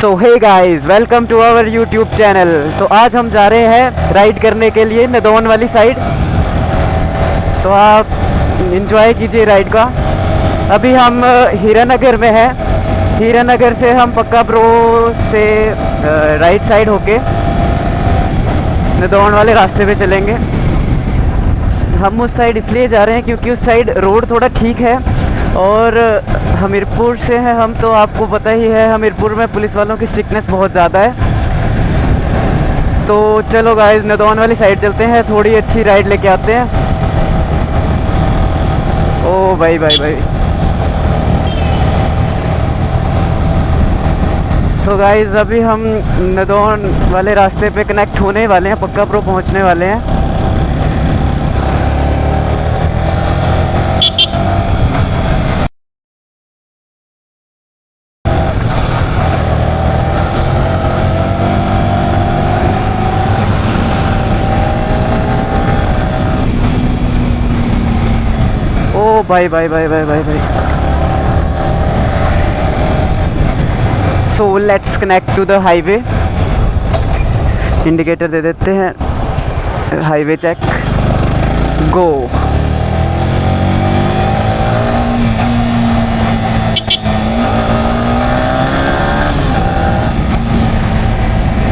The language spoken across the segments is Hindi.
So hey guys, welcome to our YouTube channel. तो आज हम जा रहे हैं राइड करने के लिए नदौन वाली साइड। तो आप इंजॉय कीजिए राइड का। अभी हम हीरानगर में हैं। हीरानगर से हम पक्का प्रो से राइट साइड होके नदौन वाले रास्ते पे चलेंगे। हम उस साइड इसलिए जा रहे हैं क्योंकि उस साइड रोड थोड़ा ठीक है और हमीरपुर से हैं हम, तो आपको पता ही है हमीरपुर में पुलिस वालों की स्ट्रिक्टनेस बहुत ज़्यादा है। तो चलो गाइस, नदौन वाली साइड चलते हैं, थोड़ी अच्छी राइड लेके आते हैं। ओ भाई भाई भाई। तो गाइस अभी हम नदौन वाले रास्ते पे कनेक्ट होने वाले हैं, पक्का प्रो पहुंचने वाले हैं। ओ भाई भाई भाई भाई भाई भाई। So let's connect to the highway. Indicator दे देते हैं, हाईवे चेक, गो।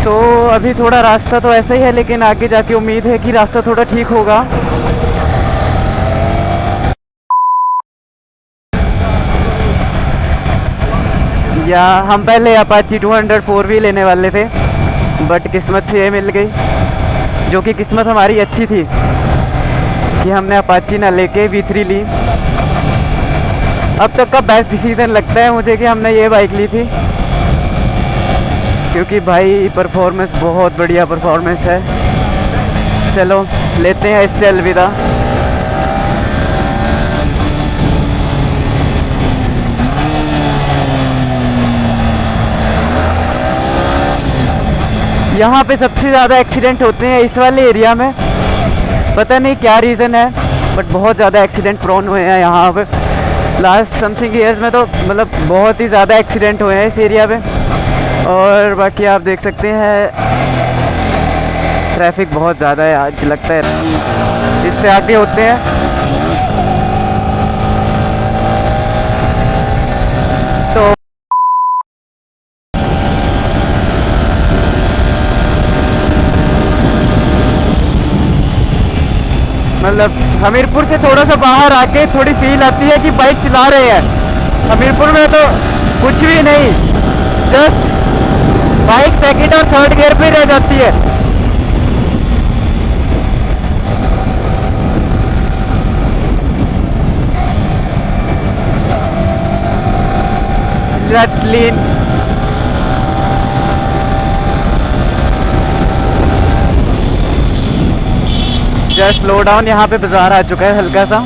सो अभी थोड़ा रास्ता तो ऐसा ही है, लेकिन आगे जाके उम्मीद है कि रास्ता थोड़ा ठीक होगा। या हम पहले अपाची 204 भी लेने वाले थे, बट किस्मत से ये मिल गई, जो कि किस्मत हमारी अच्छी थी कि हमने अपाची ना लेके V3 ली। अब तक का बेस्ट डिसीजन लगता है मुझे कि हमने ये बाइक ली थी, क्योंकि भाई परफॉर्मेंस बहुत बढ़िया परफॉर्मेंस है। चलो लेते हैं इससे अलविदा। यहाँ पे सबसे ज़्यादा एक्सीडेंट होते हैं इस वाले एरिया में, पता नहीं क्या रीज़न है, बट बहुत ज़्यादा एक्सीडेंट प्रोन हुए हैं यहाँ पे। लास्ट समथिंग ईयर्स में तो मतलब बहुत ही ज़्यादा एक्सीडेंट हुए हैं इस एरिया पे। और बाकी आप देख सकते हैं ट्रैफिक बहुत ज़्यादा है आज, लगता है इससे आगे होते हैं। तो मतलब हमीरपुर से थोड़ा सा बाहर आके थोड़ी फील आती है कि बाइक चला रहे हैं। हमीरपुर में तो कुछ भी नहीं, जस्ट बाइक सेकंड और थर्ड गियर पे रह जाती है। Let's lean. Just slow down. यहाँ पे बाजार आ चुका है हल्का सा।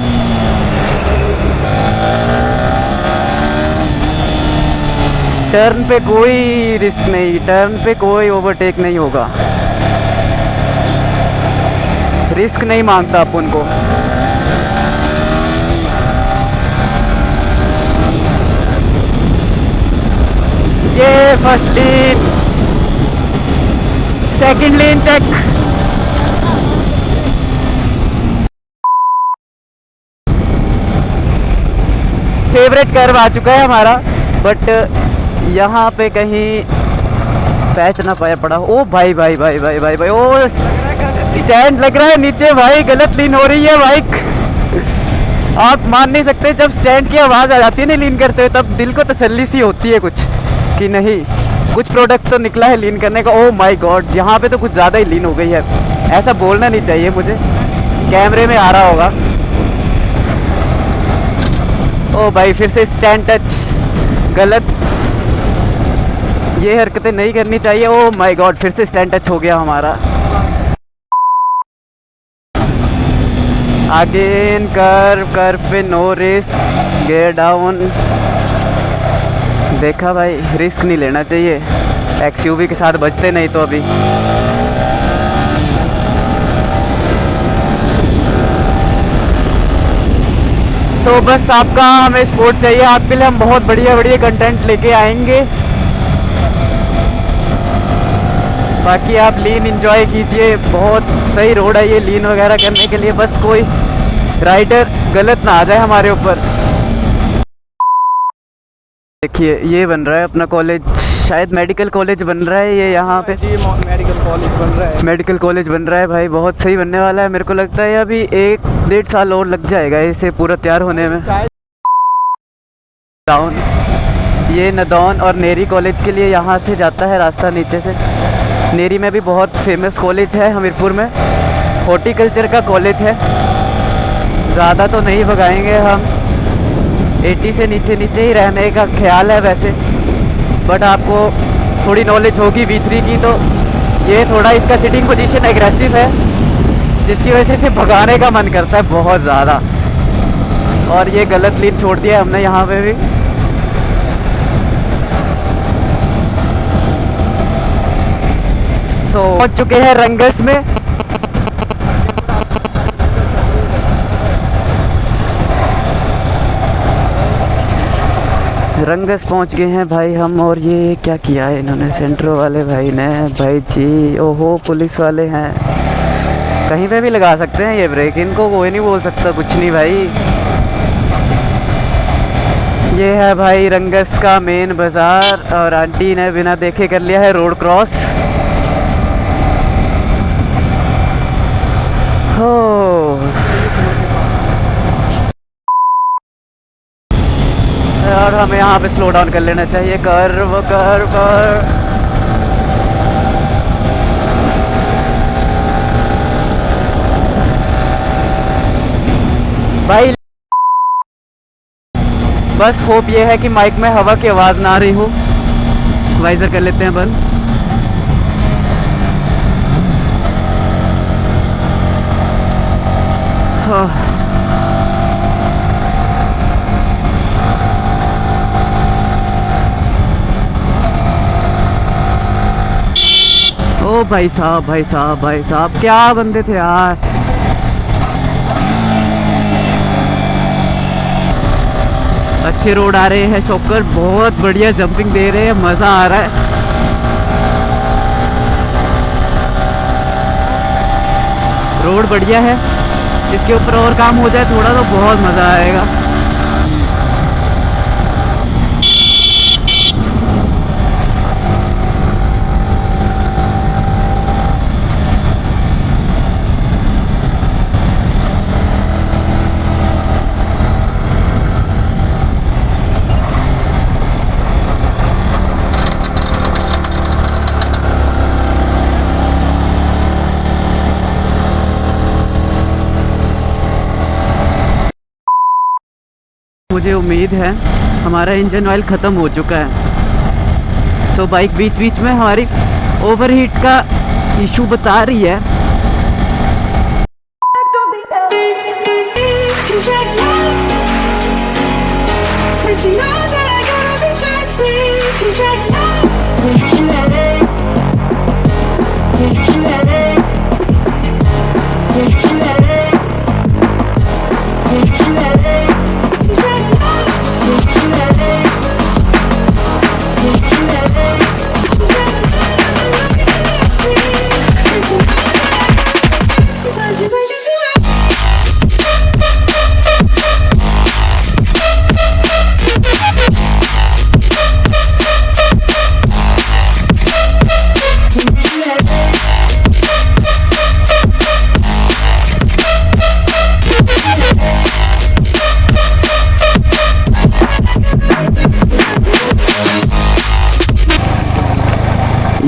टर्न पे कोई रिस्क नहीं, टर्न पे कोई ओवरटेक नहीं होगा, रिस्क नहीं मांगता अपन को। ये फर्स्ट लेन, सेकंड लेन चेक। फेवरेट कर्व आ चुका है हमारा, बट यहाँ पे कहीं पैच ना पाया पड़ा। ओ भाई भाई भाई भाई भाई भाई, ओ स्टैंड लग रहा है नीचे भाई, गलत लीन हो रही है बाइक। आप मान नहीं सकते, जब स्टैंड की आवाज़ आ जाती है ना लीन करते हुए, तब दिल को तसल्ली सी होती है कुछ कि नहीं, कुछ प्रोडक्ट तो निकला है लीन करने का। ओ माई गॉड, यहाँ पे तो कुछ ज़्यादा ही लीन हो गई है। ऐसा बोलना नहीं चाहिए मुझे, कैमरे में आ रहा होगा। ओ भाई फिर से स्टैंड टच, गलत, ये हरकतें नहीं करनी चाहिए। ओ माय गॉड, फिर से स्टैंड टच हो गया हमारा। अगेन कर्व पे नो रिस्क, गियर डाउन। देखा भाई, रिस्क नहीं लेना चाहिए, एक्सयूवी के साथ बचते नहीं तो अभी। तो बस आपका हमें सपोर्ट चाहिए, आपके लिए हम बहुत बढ़िया बढ़िया कंटेंट लेके आएंगे। बाकी आप लीन एंजॉय कीजिए, बहुत सही रोड है ये लीन वगैरह करने के लिए। बस कोई राइडर गलत ना आ जाए हमारे ऊपर। देखिए ये बन रहा है अपना कॉलेज, शायद मेडिकल कॉलेज बन रहा है ये यहाँ पे। मेडिकल कॉलेज बन रहा है, मेडिकल कॉलेज बन रहा है भाई, बहुत सही बनने वाला है। मेरे को लगता है अभी 1-1.5 साल और लग जाएगा इसे पूरा तैयार होने में। टाउन ये नदौन और नेरी कॉलेज के लिए यहाँ से जाता है रास्ता नीचे से। नेरी में भी बहुत फेमस कॉलेज है हमीरपुर में, हॉर्टिकल्चर का कॉलेज है। ज़्यादा तो नहीं भगाएंगे हम, 80 से नीचे ही रहने का ख्याल है वैसे, बट आपको थोड़ी नॉलेज होगी V3 की, तो ये थोड़ा इसका सिटिंग पोजीशन एग्रेसिव है, जिसकी वजह से इसे भगाने का मन करता है बहुत ज़्यादा। और ये गलत लीन छोड़ दिया हमने यहाँ पे भी। पहुंच चुके हैं रंगस में। रंगस पहुंच गए हैं भाई हम। और ये क्या किया है इन्होंने सेंट्रो वाले भाई ने, भाई जी ओहो पुलिस वाले हैं। कहीं पे भी लगा सकते हैं ये ब्रेक, इनको कोई नहीं बोल सकता कुछ नहीं भाई। ये है भाई रंगस का मेन बाज़ार, और आंटी ने बिना देखे कर लिया है रोड क्रॉस। हो और हमें यहाँ पे स्लो डाउन कर लेना चाहिए। कर्व भाई, बस होप ये है कि माइक में हवा की आवाज़ ना आ रही हो। वाइजर कर लेते हैं बंद। ओ भाई साहब क्या बंदे थे यार। अच्छे रोड आ रहे हैं, शॉकर बहुत बढ़िया जंपिंग दे रहे हैं, मज़ा आ रहा है। रोड बढ़िया है, इसके ऊपर और काम हो जाए थोड़ा तो बहुत मज़ा आएगा। मुझे उम्मीद है हमारा इंजन ऑयल ख़त्म हो चुका है। तो बाइक बीच बीच में हमारी ओवरहीट का इशू बता रही है।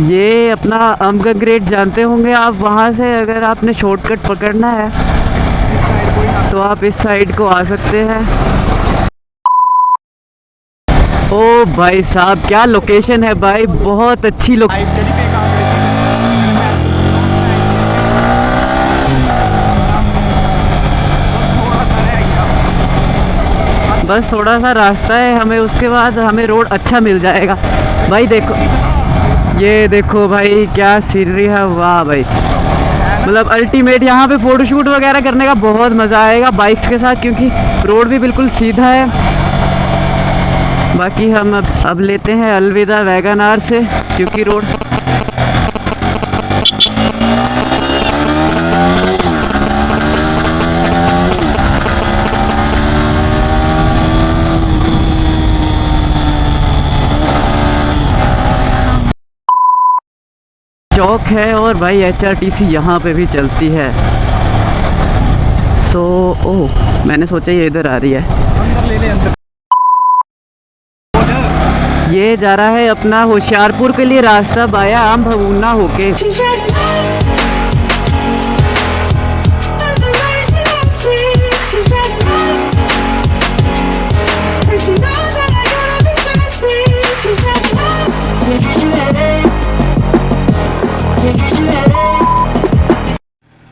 ये अपना अमगंग्रेड जानते होंगे आप, वहाँ से अगर आपने शॉर्टकट पकड़ना है तो आप इस साइड को आ सकते हैं। ओ भाई साहब क्या लोकेशन है भाई, बहुत अच्छी लोकेशन। बस थोड़ा सा रास्ता है हमें, उसके बाद हमें रोड अच्छा मिल जाएगा भाई। देखो ये देखो भाई क्या सीनरी है, वाह भाई, मतलब अल्टीमेट। यहाँ पे फ़ोटोशूट वगैरह करने का बहुत मज़ा आएगा बाइक्स के साथ, क्योंकि रोड भी बिल्कुल सीधा है। बाकी हम अब लेते हैं अलविदा वैगन आर से, क्योंकि रोड चौक है और भाई HRTC यहाँ पे भी चलती है। सो ओह, मैंने सोचा ये इधर आ रही है। अंदर ले ले अंदर। ये जा रहा है अपना होशियारपुर के लिए रास्ता बाया आम भवूना होके।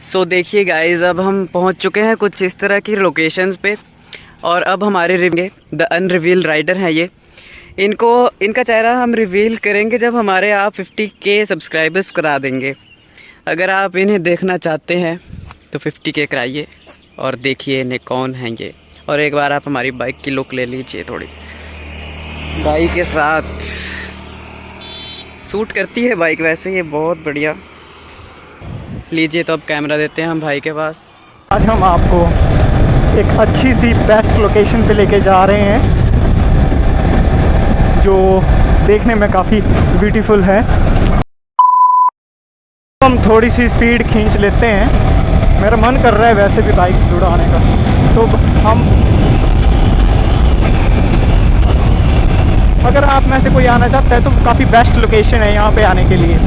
सो देखिए गाइज, अब हम पहुंच चुके हैं कुछ इस तरह की लोकेशंस पे और अब हमारे द अनरिवील राइडर हैं ये। इनका चेहरा हम रिवील करेंगे जब हमारे आप 50K सब्सक्राइबर्स करा देंगे। अगर आप इन्हें देखना चाहते हैं तो 50K कराइए और देखिए इन्हें कौन हैं ये। और एक बार आप हमारी बाइक की लुक ले लीजिए, थोड़ी बाइक के साथ सूट करती है बाइक वैसे, ये बहुत बढ़िया। लीजिए, तो अब कैमरा देते हैं हम भाई के पास। आज हम आपको एक अच्छी सी बेस्ट लोकेशन पे लेके जा रहे हैं जो देखने में काफ़ी ब्यूटीफुल है। हम थोड़ी सी स्पीड खींच लेते हैं, मेरा मन कर रहा है वैसे भी बाइक उड़ाने का। तो हम, अगर आप में से कोई आना चाहता है तो काफ़ी बेस्ट लोकेशन है यहाँ पे आने के लिए।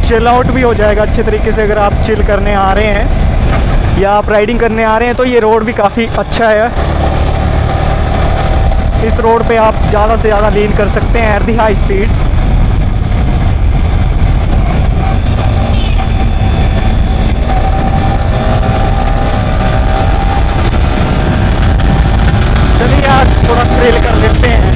चिल आउट भी हो जाएगा अच्छे तरीके से। अगर आप चिल करने आ रहे हैं या आप राइडिंग करने आ रहे हैं तो ये रोड भी काफ़ी अच्छा है। इस रोड पे आप ज़्यादा से ज़्यादा लीन कर सकते हैं एट दी हाई स्पीड। चलिए आज थोड़ा ट्रेल कर लेते हैं।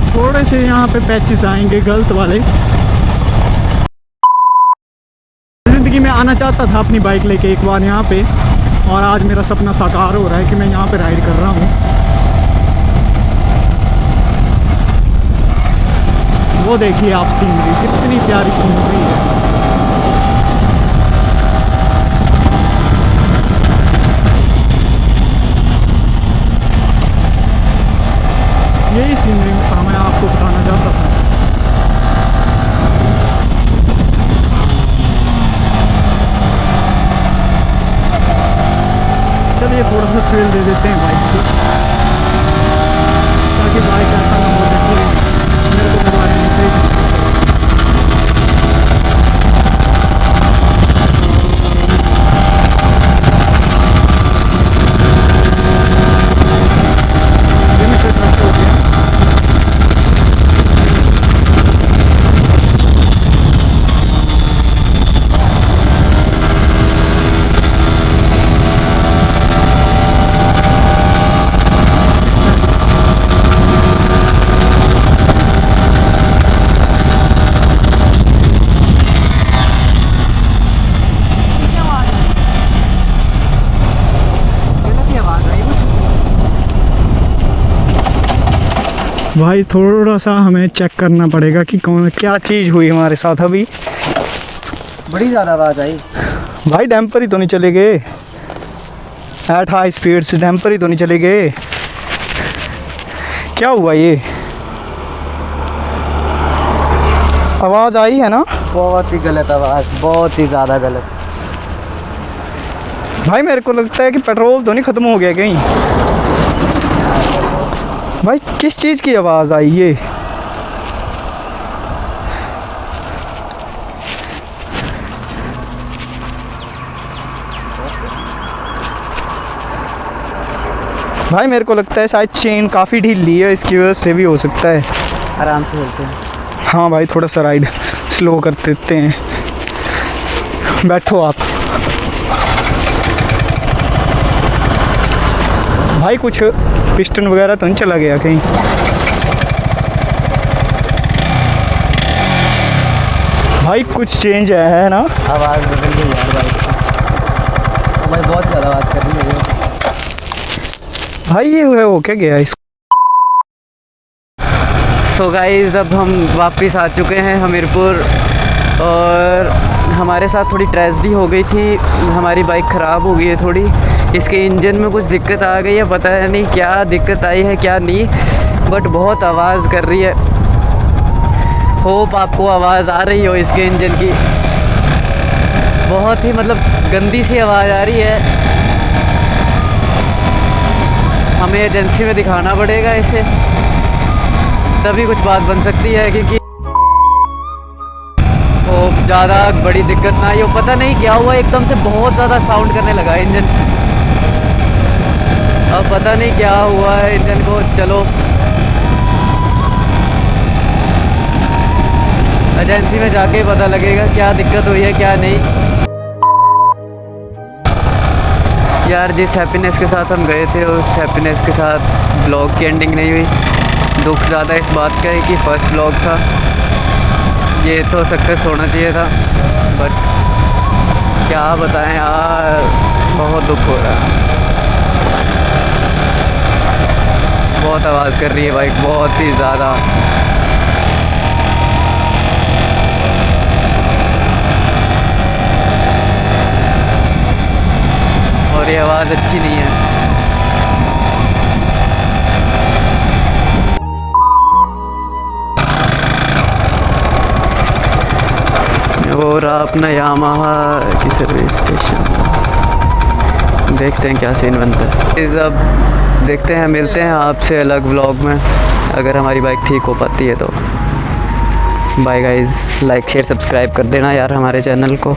थोड़े से यहाँ पे पैचेस आएंगे गलत वाले। ज़िंदगी में आना चाहता था अपनी बाइक लेके एक बार यहाँ पे, और आज मेरा सपना साकार हो रहा है कि मैं यहाँ पे राइड कर रहा हूँ। वो देखिए आप सीनरी, कितनी प्यारी सीनरी है। यही सीनरी मैं आपको बताना चाहता था। चलिए थोड़ा सा थ्रिल दे देते हैं बाइक को, ताकि बाइक ऐसा ना हो जाए मेरे को मोबाइल में भाई थोड़ा सा हमें चेक करना पड़ेगा कि कौन क्या चीज़ हुई हमारे साथ। अभी बड़ी ज़्यादा आवाज़ आई भाई, डैम्पर ही तो नहीं चले गए एट हाई स्पीड से, डैम्पर ही तो नहीं चले गए। क्या हुआ ये? आवाज़ आई है ना? बहुत ही गलत आवाज़, बहुत ही ज़्यादा गलत। भाई मेरे को लगता है कि पेट्रोल तो नहीं ख़त्म हो गया कहीं। भाई किस चीज़ की आवाज़ आई ये? भाई मेरे को लगता है शायद चेन काफ़ी ढीली है, इसकी वजह से भी हो सकता है। आराम से चलते हैं। हाँ भाई थोड़ा सा राइड स्लो कर देते हैं। बैठो आप। भाई कुछ पिस्टन वगैरह तो नहीं चला गया कहीं? भाई कुछ चेंज है ना? आवाज़ बदल गई यार बाइक की। भाई बहुत ज़्यादा आवाज़ कर रही है भाई। ये हो क्या गया इसको? सो गाइस, अब हम वापस आ चुके हैं हमीरपुर और हमारे साथ थोड़ी ट्रेजेडी हो गई थी, हमारी बाइक ख़राब हो गई है थोड़ी, इसके इंजन में कुछ दिक्कत आ गई है, पता नहीं क्या दिक्कत आई है क्या नहीं, बट बहुत आवाज़ कर रही है। होप आपको आवाज़ आ रही हो इसके इंजन की, बहुत ही मतलब गंदी सी आवाज़ आ रही है। हमें एजेंसी में दिखाना पड़ेगा इसे, तभी कुछ बात बन सकती है, क्योंकि तो ज़्यादा बड़ी दिक्कत ना आई हो। पता नहीं क्या हुआ, एकदम से बहुत ज़्यादा साउंड करने लगा इंजन। अब पता नहीं क्या हुआ है इंजन को। चलो एजेंसी में जाके पता लगेगा क्या दिक्कत हुई है क्या नहीं। यार जिस हैप्पीनेस के साथ हम गए थे उस हैप्पीनेस के साथ ब्लॉग की एंडिंग नहीं हुई। दुख ज़्यादा इस बात का है कि फर्स्ट ब्लॉग था, ये तो सक्सेस होना चाहिए था, बट क्या बताएं यार, बहुत दुख हो रहा है। बहुत आवाज़ कर रही है बाइक, बहुत ही ज़्यादा। और ये आवाज़ अच्छी नहीं है। और अपना यामाहा की सर्विस स्टेशन, देखते हैं क्या सीन बनता है। इस अब देखते हैं, मिलते हैं आपसे अलग व्लॉग में, अगर हमारी बाइक ठीक हो पाती है तो। Bye guys, like share subscribe कर देना यार हमारे चैनल को।